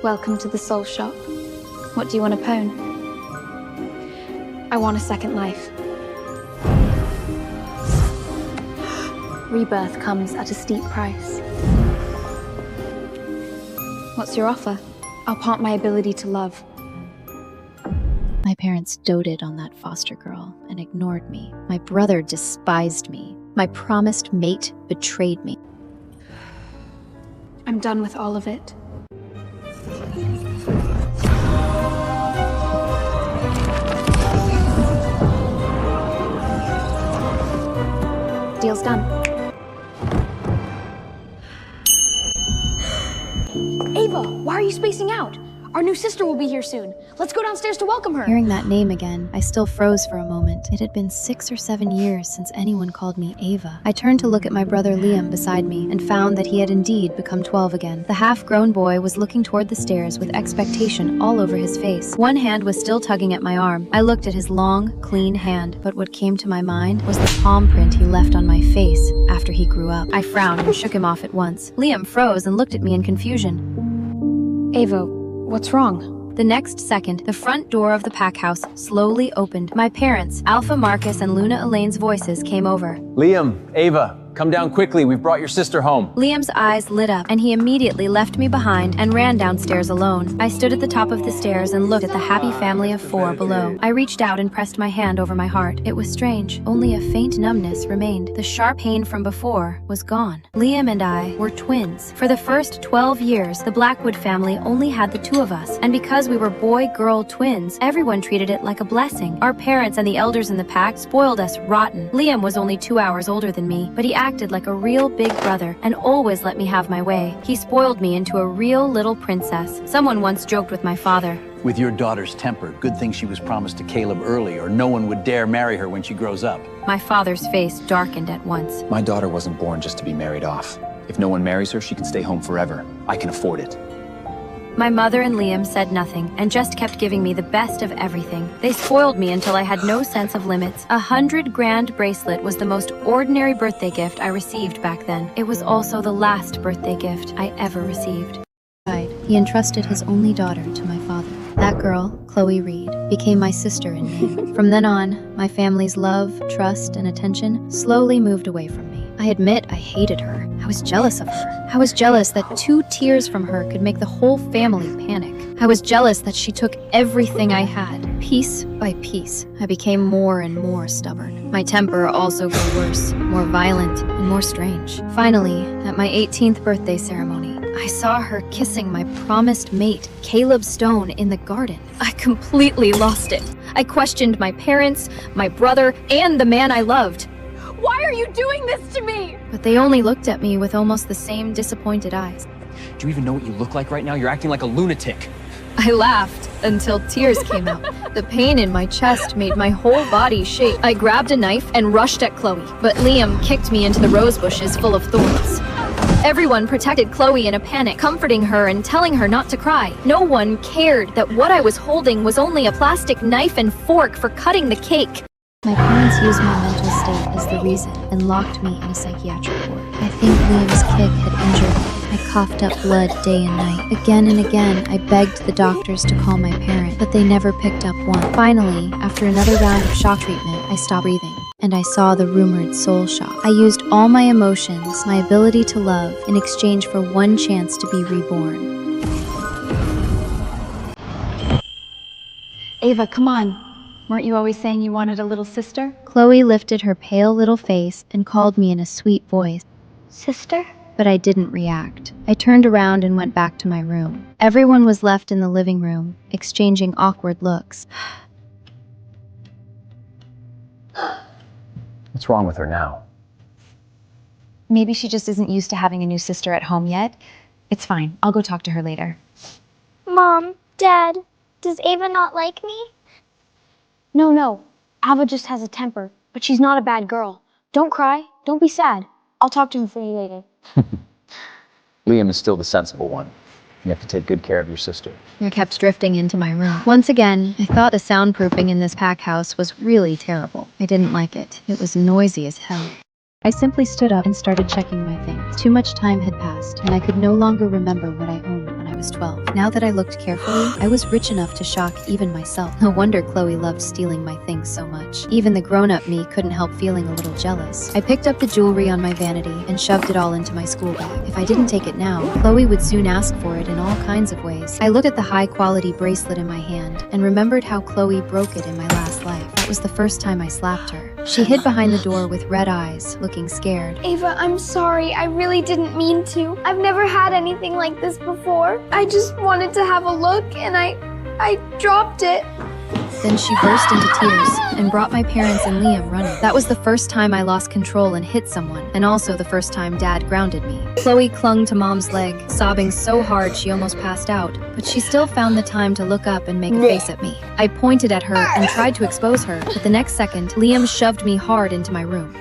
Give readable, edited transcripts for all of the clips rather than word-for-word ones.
Welcome to the soul shop. What do you want to pwn? I want a second life. Rebirth comes at a steep price. What's your offer? I'll part my ability to love. My parents doted on that foster girl and ignored me. My brother despised me. My promised mate betrayed me. I'm done with all of it. Deal's done. Ava, why are you spacing out? Our new sister will be here soon. Let's go downstairs to welcome her. Hearing that name again, I still froze for a moment. It had been 6 or 7 years since anyone called me Ava. I turned to look at my brother Liam beside me and found that he had indeed become 12 again. The half-grown boy was looking toward the stairs with expectation all over his face. One hand was still tugging at my arm. I looked at his long, clean hand, but what came to my mind was the palm print he left on my face after he grew up. I frowned and shook him off at once. Liam froze and looked at me in confusion. Ava, what's wrong? The next second, the front door of the pack house slowly opened. My parents, Alpha Marcus and Luna Elaine's voices came over. Liam, Ava, come down quickly. We've brought your sister home. Liam's eyes lit up, and he immediately left me behind and ran downstairs alone. I stood at the top of the stairs and looked at the happy family of 4 below. I reached out and pressed my hand over my heart. It was strange. Only a faint numbness remained. The sharp pain from before was gone. Liam and I were twins. For the first 12 years, the Blackwood family only had the 2 of us, and because we were boy-girl twins, everyone treated it like a blessing. Our parents and the elders in the pack spoiled us rotten. Liam was only 2 hours older than me, but he acted like a real big brother and always let me have my way. He spoiled me into a real little princess. Someone once joked with my father, "With your daughter's temper, good thing she was promised to Caleb early, or no one would dare marry her when she grows up." My father's face darkened at once. My daughter wasn't born just to be married off. If no one marries her, she can stay home forever. I can afford it. My mother and Liam said nothing and just kept giving me the best of everything. They spoiled me until I had no sense of limits. A $100,000 bracelet was the most ordinary birthday gift I received back then. It was also the last birthday gift I ever received. He entrusted his only daughter to my father. That girl, Chloe Reed, became my sister in me. From then on, my family's love, trust, and attention slowly moved away from me. I admit I hated her. I was jealous of her. I was jealous that 2 tears from her could make the whole family panic. I was jealous that she took everything I had, piece by piece. I became more and more stubborn. My temper also grew worse, more violent, and more strange. Finally, at my 18th birthday ceremony, I saw her kissing my promised mate, Caleb Stone, in the garden. I completely lost it. I questioned my parents, my brother, and the man I loved. Why are you doing this to me? But they only looked at me with almost the same disappointed eyes. Do you even know what you look like right now? You're acting like a lunatic. I laughed until tears came out. The pain in my chest made my whole body shake. I grabbed a knife and rushed at Chloe, but Liam kicked me into the rose bushes full of thorns. Everyone protected Chloe in a panic, comforting her and telling her not to cry. No one cared that what I was holding was only a plastic knife and fork for cutting the cake. My parents used my mental state as the reason and locked me in a psychiatric ward. I think Liam's kick had injured me. I coughed up blood day and night. Again and again, I begged the doctors to call my parent, but they never picked up one. Finally, after another round of shock treatment, I stopped breathing, and I saw the rumored soul shop. I used all my emotions, my ability to love, in exchange for one chance to be reborn. Ava, come on. Weren't you always saying you wanted a little sister? Chloe lifted her pale little face and called me in a sweet voice. Sister? But I didn't react. I turned around and went back to my room. Everyone was left in the living room, exchanging awkward looks. What's wrong with her now? Maybe she just isn't used to having a new sister at home yet. It's fine. I'll go talk to her later. Mom, Dad, does Ava not like me? No. Ava just has a temper, but she's not a bad girl. Don't cry. Don't be sad. I'll talk to him for you later. Liam is still the sensible one. You have to take good care of your sister. I kept drifting into my room. Once again, I thought the soundproofing in this pack house was really terrible. I didn't like it. It was noisy as hell. I simply stood up and started checking my things. Too much time had passed, and I could no longer remember what I owned when I I was 12. Now that I looked carefully, I was rich enough to shock even myself. No wonder Chloe loved stealing my things so much. Even the grown-up me couldn't help feeling a little jealous. I picked up the jewelry on my vanity and shoved it all into my school bag. If I didn't take it now, Chloe would soon ask for it in all kinds of ways. I looked at the high-quality bracelet in my hand and remembered how Chloe broke it in my last life. That was the first time I slapped her. She hid behind the door with red eyes, looking scared. Ava, I'm sorry. I really didn't mean to. I've never had anything like this before. I just wanted to have a look and I dropped it. Then she burst into tears and brought my parents and Liam running. That was the first time I lost control and hit someone, and also the first time Dad grounded me. Chloe clung to Mom's leg, sobbing so hard she almost passed out, but she still found the time to look up and make a face at me. I pointed at her and tried to expose her, but the next second, Liam shoved me hard into my room.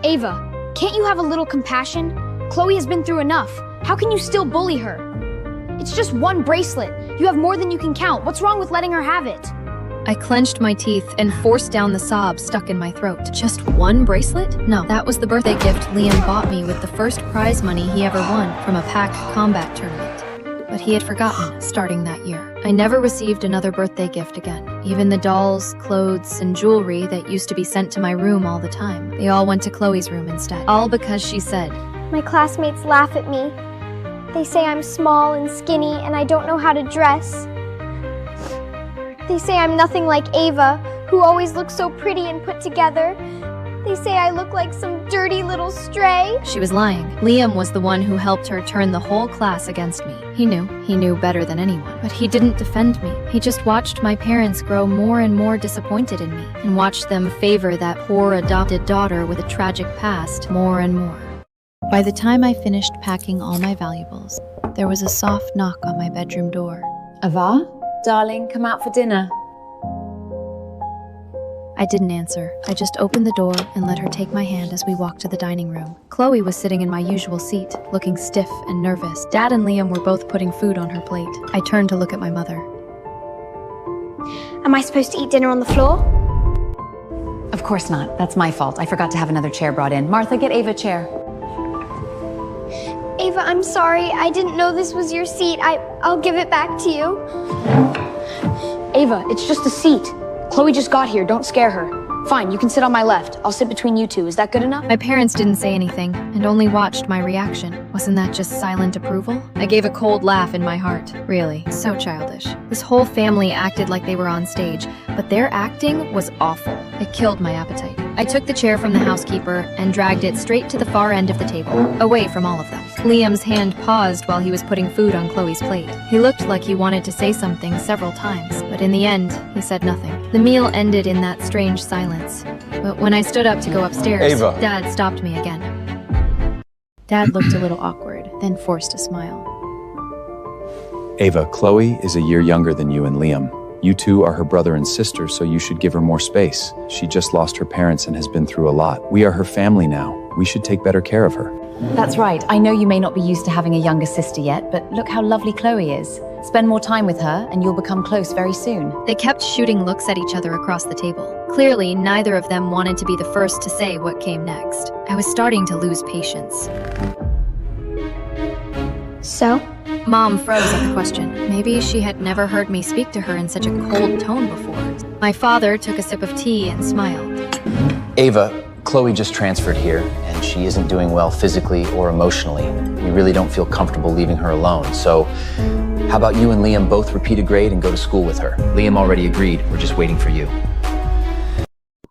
Ava, can't you have a little compassion? Chloe has been through enough. How can you still bully her? It's just one bracelet. You have more than you can count. What's wrong with letting her have it? I clenched my teeth and forced down the sobs stuck in my throat. Just one bracelet? No, that was the birthday gift Liam bought me with the first prize money he ever won from a pack combat tournament. But he had forgotten, starting that year. I never received another birthday gift again. Even the dolls, clothes, and jewelry that used to be sent to my room all the time. They all went to Chloe's room instead. All because she said, My classmates laugh at me. They say I'm small and skinny and I don't know how to dress. They say I'm nothing like Ava, who always looks so pretty and put together. They say I look like some dirty little stray. She was lying. Liam was the one who helped her turn the whole class against me. He knew better than anyone. But he didn't defend me. He just watched my parents grow more and more disappointed in me, and watched them favor that poor adopted daughter with a tragic past more and more. By the time I finished packing all my valuables, there was a soft knock on my bedroom door. Ava? Darling, come out for dinner. I didn't answer. I just opened the door and let her take my hand as we walked to the dining room. Chloe was sitting in my usual seat, looking stiff and nervous. Dad and Liam were both putting food on her plate. I turned to look at my mother. Am I supposed to eat dinner on the floor? Of course not. That's my fault. I forgot to have another chair brought in. Martha, get Ava a chair. Ava, I'm sorry. I didn't know this was your seat. I'll give it back to you. Ava, it's just a seat. Chloe just got here. Don't scare her. Fine, you can sit on my left. I'll sit between you two. Is that good enough? My parents didn't say anything and only watched my reaction. Wasn't that just silent approval? I gave a cold laugh in my heart. Really, so childish. This whole family acted like they were on stage, but their acting was awful. It killed my appetite. I took the chair from the housekeeper and dragged it straight to the far end of the table, away from all of them. Liam's hand paused while he was putting food on Chloe's plate. He looked like he wanted to say something several times, but in the end, he said nothing. The meal ended in that strange silence. But when I stood up to go upstairs, Ava. Dad stopped me again. Dad looked a little awkward, then forced a smile. Ava, Chloe is a year younger than you and Liam. You two are her brother and sister, so you should give her more space. She just lost her parents and has been through a lot. We are her family now. We should take better care of her. That's right. I know you may not be used to having a younger sister yet, but look how lovely Chloe is. Spend more time with her, and you'll become close very soon. They kept shooting looks at each other across the table. Clearly, neither of them wanted to be the first to say what came next. I was starting to lose patience. So? Mom froze at the question. Maybe she had never heard me speak to her in such a cold tone before. My father took a sip of tea and smiled. Ava, Chloe just transferred here, and she isn't doing well physically or emotionally. We really don't feel comfortable leaving her alone, so how about you and Liam both repeat a grade and go to school with her? Liam already agreed. We're just waiting for you.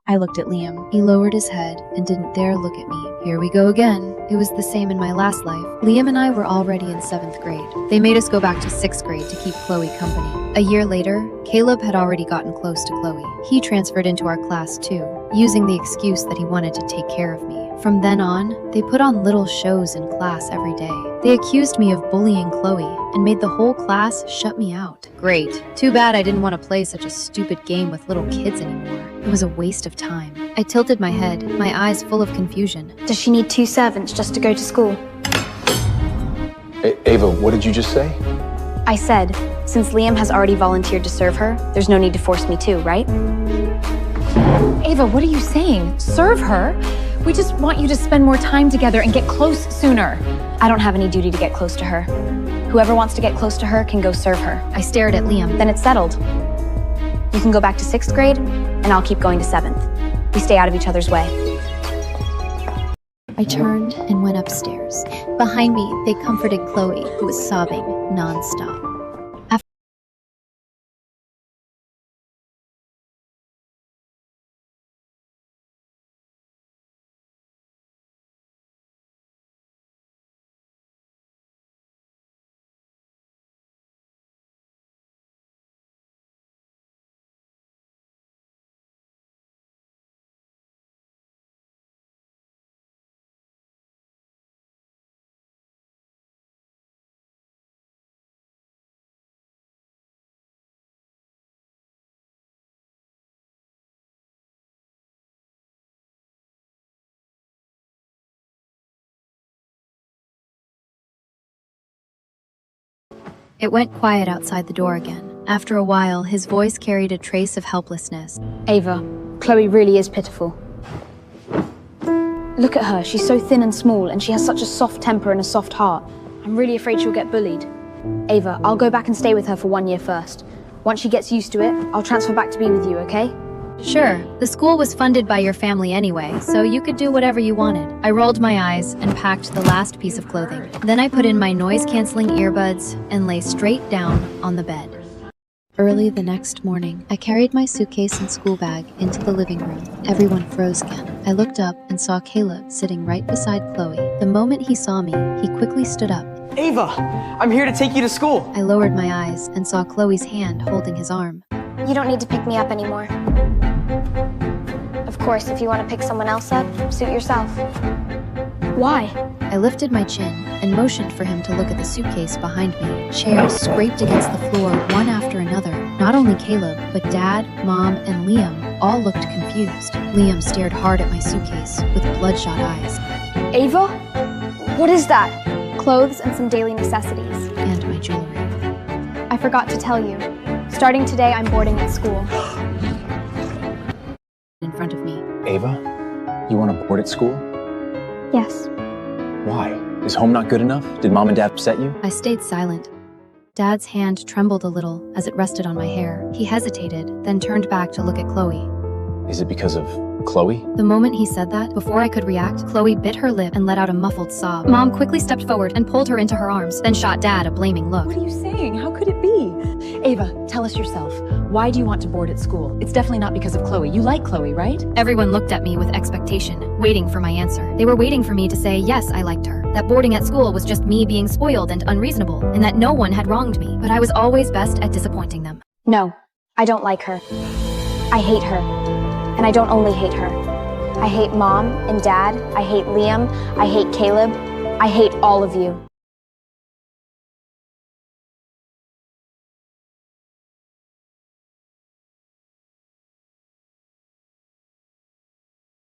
I looked at Liam. He lowered his head and didn't dare look at me. Here we go again. It was the same in my last life. Liam and I were already in 7th grade. They made us go back to 6th grade to keep Chloe company. A year later, Caleb had already gotten close to Chloe. He transferred into our class too, using the excuse that he wanted to take care of me. From then on, they put on little shows in class every day. They accused me of bullying Chloe and made the whole class shut me out. Great. Too bad I didn't want to play such a stupid game with little kids anymore. It was a waste of time. I tilted my head, my eyes full of confusion. Does she need 2 servants just to go to school? Ava, what did you just say? I said, since Liam has already volunteered to serve her, there's no need to force me to, right? Ava, what are you saying? Serve her? We just want you to spend more time together and get close sooner. I don't have any duty to get close to her. Whoever wants to get close to her can go serve her. I stared at Liam. Then it's settled. You can go back to 6th grade, and I'll keep going to 7th. We stay out of each other's way. I turned and went upstairs. Behind me, they comforted Chloe, who was sobbing nonstop. It went quiet outside the door again. After a while, his voice carried a trace of helplessness. Ava, Chloe really is pitiful. Look at her, she's so thin and small, and she has such a soft temper and a soft heart. I'm really afraid she'll get bullied. Ava, I'll go back and stay with her for 1 year first. Once she gets used to it, I'll transfer back to be with you, okay? Sure, the school was funded by your family anyway, so you could do whatever you wanted. I rolled my eyes and packed the last piece of clothing. Then I put in my noise-canceling earbuds and lay straight down on the bed. Early the next morning, I carried my suitcase and school bag into the living room. Everyone froze again. I looked up and saw Caleb sitting right beside Chloe. The moment he saw me, he quickly stood up. Ava, I'm here to take you to school. I lowered my eyes and saw Chloe's hand holding his arm. You don't need to pick me up anymore. Of course, if you want to pick someone else up, suit yourself. Why? I lifted my chin and motioned for him to look at the suitcase behind me. Chairs scraped against the floor one after another. Not only Caleb, but Dad, Mom, and Liam all looked confused. Liam stared hard at my suitcase with bloodshot eyes. Ava? What is that? Clothes and some daily necessities. And my jewelry. I forgot to tell you. Starting today, I'm boarding at school. In front of me. Ava, you want to board at school? Yes. Why? Is home not good enough? Did Mom and Dad upset you? I stayed silent. Dad's hand trembled a little as it rested on my hair. He hesitated, then turned back to look at Chloe. Is it because of Chloe? The moment he said that, before I could react, Chloe bit her lip and let out a muffled sob. Mom quickly stepped forward and pulled her into her arms, then shot Dad a blaming look. What are you saying? How could it be? Ava, tell us yourself. Why do you want to board at school? It's definitely not because of Chloe. You like Chloe, right? Everyone looked at me with expectation, waiting for my answer. They were waiting for me to say, yes, I liked her. That boarding at school was just me being spoiled and unreasonable, and that no one had wronged me. But I was always best at disappointing them. No, I don't like her. I hate her. And I don't only hate her. I hate Mom and Dad. I hate Liam. I hate Caleb. I hate all of you.